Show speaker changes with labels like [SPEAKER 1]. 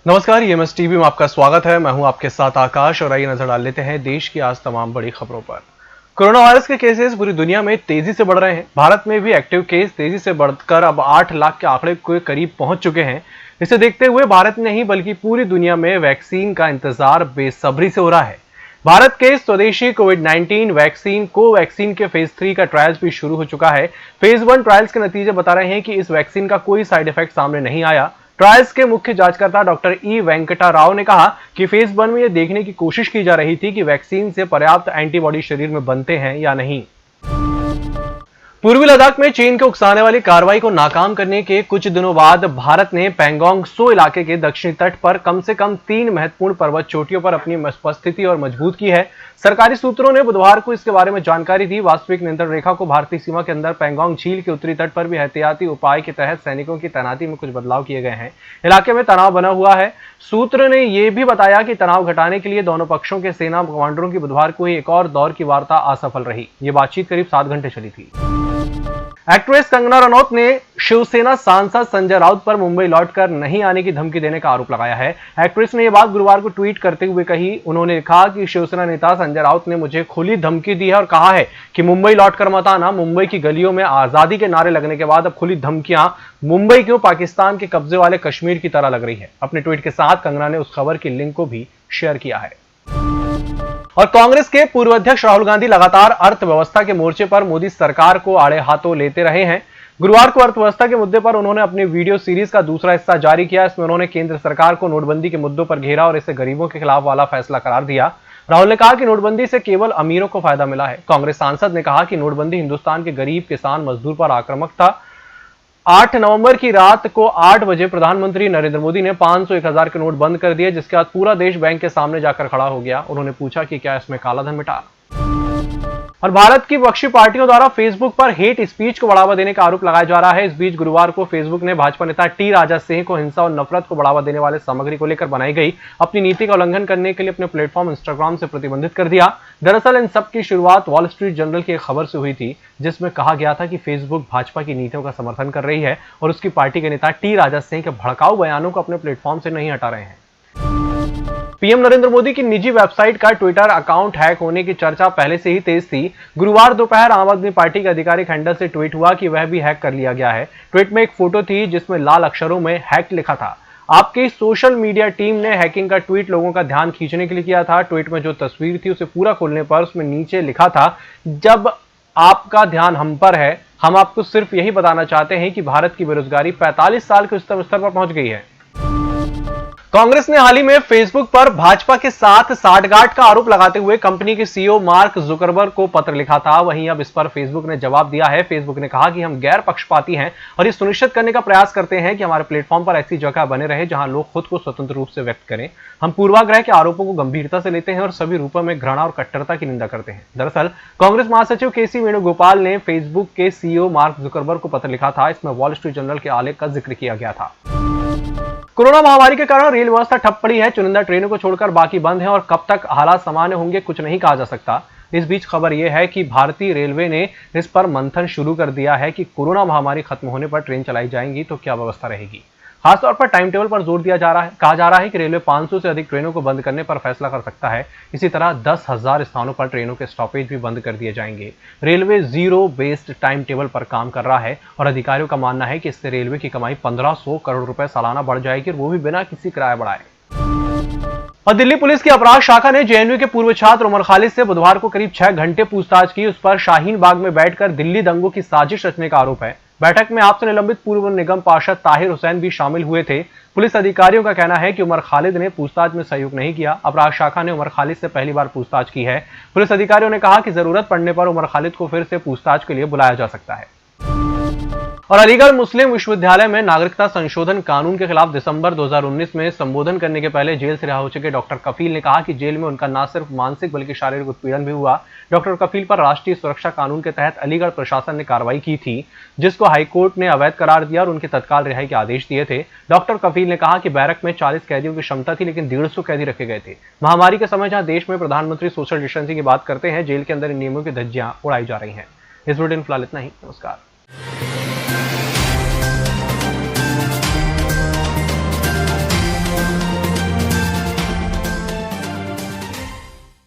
[SPEAKER 1] नमस्कार, EMS TV में आपका स्वागत है। मैं हूं आपके साथ आकाश और आइए नजर डाल लेते हैं देश की आज तमाम बड़ी खबरों पर। कोरोना वायरस के केसेस पूरी दुनिया में तेजी से बढ़ रहे हैं। भारत में भी एक्टिव केस तेजी से बढ़कर अब 8 लाख के आंकड़े के करीब पहुंच चुके हैं। इसे देखते हुए भारत नहीं बल्कि पूरी दुनिया में वैक्सीन का इंतजार बेसब्री से हो रहा है। भारत के स्वदेशी कोविड-19 वैक्सीन कोवैक्सीन के फेज 3 का ट्रायल्स भी शुरू हो चुका है। फेज 1 ट्रायल्स के नतीजे बता रहे हैं कि इस वैक्सीन का कोई साइड इफेक्ट सामने नहीं आया। ट्रायल्स के मुख्य जांचकर्ता डॉक्टर ई वेंकटा राव ने कहा कि फेज 1 में यह देखने की कोशिश की जा रही थी कि वैक्सीन से पर्याप्त एंटीबॉडी शरीर में बनते हैं या नहीं। पूर्वी लद्दाख में चीन के उकसाने वाली कार्रवाई को नाकाम करने के कुछ दिनों बाद भारत ने पैंगोंग त्सो इलाके के दक्षिणी तट पर कम से कम 3 महत्वपूर्ण पर्वत चोटियों पर अपनी उपस्थिति और मजबूत की है। सरकारी सूत्रों ने बुधवार को इसके बारे में जानकारी दी। वास्तविक नियंत्रण रेखा को भारतीय सीमा के अंदर पैंगोंग झील के उत्तरी तट पर भी एहतियाती उपाय के तहत सैनिकों की तैनाती में कुछ बदलाव किए गए हैं। इलाके में तनाव बना हुआ है। सूत्र ने यह भी बताया कि तनाव घटाने के लिए दोनों पक्षों के सेना कमांडरों की बुधवार को ही एक और दौर की वार्ता असफल रही। ये बातचीत करीब 7 घंटे चली थी। एक्ट्रेस कंगना रनौत ने शिवसेना सांसद संजय राउत पर मुंबई लौटकर नहीं आने की धमकी देने का आरोप लगाया है। एक्ट्रेस ने यह बात गुरुवार को ट्वीट करते हुए कही। उन्होंने कहा कि शिवसेना नेता संजय राउत ने मुझे खुली धमकी दी है और कहा है कि मुंबई लौटकर मत आना। मुंबई की गलियों में आजादी के नारे लगने के बाद अब खुली धमकियां मुंबई क्यों पाकिस्तान के कब्जे वाले कश्मीर की तरह लग रही है। अपने ट्वीट के साथ कंगना ने उस खबर की लिंक को भी शेयर किया है। और कांग्रेस के पूर्व अध्यक्ष राहुल गांधी लगातार अर्थव्यवस्था के मोर्चे पर मोदी सरकार को आड़े हाथों लेते रहे हैं। गुरुवार को अर्थव्यवस्था के मुद्दे पर उन्होंने अपनी वीडियो सीरीज का दूसरा हिस्सा जारी किया। इसमें उन्होंने केंद्र सरकार को नोटबंदी के मुद्दों पर घेरा और इसे गरीबों के खिलाफ वाला फैसला करार दिया। राहुल ने कहा कि नोटबंदी से केवल अमीरों को फायदा मिला है। कांग्रेस सांसद ने कहा कि नोटबंदी हिंदुस्तान के गरीब किसान मजदूर पर आक्रामक था। 8 नवंबर की रात को 8 बजे प्रधानमंत्री नरेंद्र मोदी ने 500, 1000 के नोट बंद कर दिए, जिसके बाद पूरा देश बैंक के सामने जाकर खड़ा हो गया। उन्होंने पूछा कि क्या इसमें कालाधन मिटा। और भारत की विपक्षी पार्टियों द्वारा फेसबुक पर हेट स्पीच को बढ़ावा देने का आरोप लगाया जा रहा है। इस बीच गुरुवार को फेसबुक ने भाजपा नेता टी राजा सिंह को हिंसा और नफरत को बढ़ावा देने वाले सामग्री को लेकर बनाई गई अपनी नीति का उल्लंघन करने के लिए अपने प्लेटफॉर्म इंस्टाग्राम से प्रतिबंधित कर दिया। दरअसल इन सब की शुरुआत वॉल स्ट्रीट जर्नल की एक खबर से हुई थी, जिसमें कहा गया था कि फेसबुक भाजपा की नीतियों का समर्थन कर रही है और उसकी पार्टी के नेता टी राजा सिंह के भड़काऊ बयानों को अपने प्लेटफॉर्म से नहीं हटा रहे हैं। पीएम नरेंद्र मोदी की निजी वेबसाइट का ट्विटर अकाउंट हैक होने की चर्चा पहले से ही तेज थी। गुरुवार दोपहर आम आदमी पार्टी के आधिकारिक हैंडल से ट्वीट हुआ कि वह भी हैक कर लिया गया है। ट्वीट में एक फोटो थी जिसमें लाल अक्षरों में हैक लिखा था। आपकी सोशल मीडिया टीम ने हैकिंग का ट्वीट लोगों का ध्यान खींचने के लिए किया था। ट्वीट में जो तस्वीर थी उसे पूरा खोलने पर उसमें नीचे लिखा था, जब आपका ध्यान हम पर है, हम आपको सिर्फ यही बताना चाहते हैं कि भारत की बेरोजगारी 45 साल के उच्चतम स्तर पर पहुंच गई है। कांग्रेस ने हाल ही में फेसबुक पर भाजपा के साथ साठगांठ का आरोप लगाते हुए कंपनी के सीईओ मार्क जुकरबर्ग को पत्र लिखा था। वहीं अब इस पर फेसबुक ने जवाब दिया है। फेसबुक ने कहा कि हम गैर पक्षपाती हैं और ये सुनिश्चित करने का प्रयास करते हैं कि हमारे प्लेटफॉर्म पर ऐसी जगह बने रहे जहां लोग खुद को स्वतंत्र रूप से व्यक्त करें। हम पूर्वाग्रह के आरोपों को गंभीरता से लेते हैं और सभी रूपों में घृणा और कट्टरता की निंदा करते हैं। दरअसल कांग्रेस महासचिव केसी वेणुगोपाल ने फेसबुक के सीईओ मार्क जुकरबर्ग को पत्र लिखा था। इसमें वॉल स्ट्रीट जर्नल के आलेख का जिक्र किया गया था। कोरोना महामारी के कारण रेल व्यवस्था ठप पड़ी है। चुनिंदा ट्रेनों को छोड़कर बाकी बंद हैं और कब तक हालात सामान्य होंगे कुछ नहीं कहा जा सकता। इस बीच खबर यह है कि भारतीय रेलवे ने इस पर मंथन शुरू कर दिया है कि कोरोना महामारी खत्म होने पर ट्रेन चलाई जाएंगी तो क्या व्यवस्था रहेगी। खासतौर पर टाइम टेबल पर जोर दिया जा रहा है। कहा जा रहा है कि रेलवे 500 से अधिक ट्रेनों को बंद करने पर फैसला कर सकता है। इसी तरह 10,000 स्थानों पर ट्रेनों के स्टॉपेज भी बंद कर दिए जाएंगे। Railway zero based time table पर काम कर रहा है और अधिकारियों का मानना है कि इससे रेलवे की कमाई 1500 करोड़ रुपए सालाना बढ़ जाएगी और वो भी बिना किसी किराया बढ़ाए। और दिल्ली पुलिस की अपराध शाखा ने जेएनयू के पूर्व छात्र उमर खालिद से बुधवार को करीब 6 घंटे पूछताछ की। उस पर शाहीन बाग में बैठकर दिल्ली दंगों की साजिश रचने का आरोप है। बैठक में आपसे निलंबित पूर्व निगम पार्षद ताहिर हुसैन भी शामिल हुए थे। पुलिस अधिकारियों का कहना है कि उमर खालिद ने पूछताछ में सहयोग नहीं किया। अपराध शाखा ने उमर खालिद से पहली बार पूछताछ की है। पुलिस अधिकारियों ने कहा कि जरूरत पड़ने पर उमर खालिद को फिर से पूछताछ के लिए बुलाया जा सकता है। और अलीगढ़ मुस्लिम विश्वविद्यालय में नागरिकता संशोधन कानून के खिलाफ दिसंबर 2019 में संबोधन करने के पहले जेल से रिहा हो चुके डॉक्टर कफील ने कहा कि जेल में उनका न सिर्फ मानसिक बल्कि शारीरिक उत्पीड़न भी हुआ। डॉक्टर कफील पर राष्ट्रीय सुरक्षा कानून के तहत अलीगढ़ प्रशासन ने कार्रवाई की थी, जिसको हाईकोर्ट ने अवैध करार दिया और उनके तत्काल रिहाई के आदेश दिए थे। डॉक्टर कफील ने कहा कि बैरक में 40 कैदियों की क्षमता थी, लेकिन 150 कैदी रखे गए थे। महामारी के समय जहां देश में प्रधानमंत्री सोशल डिस्टेंसिंग की बात करते हैं, जेल के अंदर इन नियमों की धज्जियां उड़ाई जा रही हैं। इस बुलेटिन फिलहाल इतना ही। नमस्कार।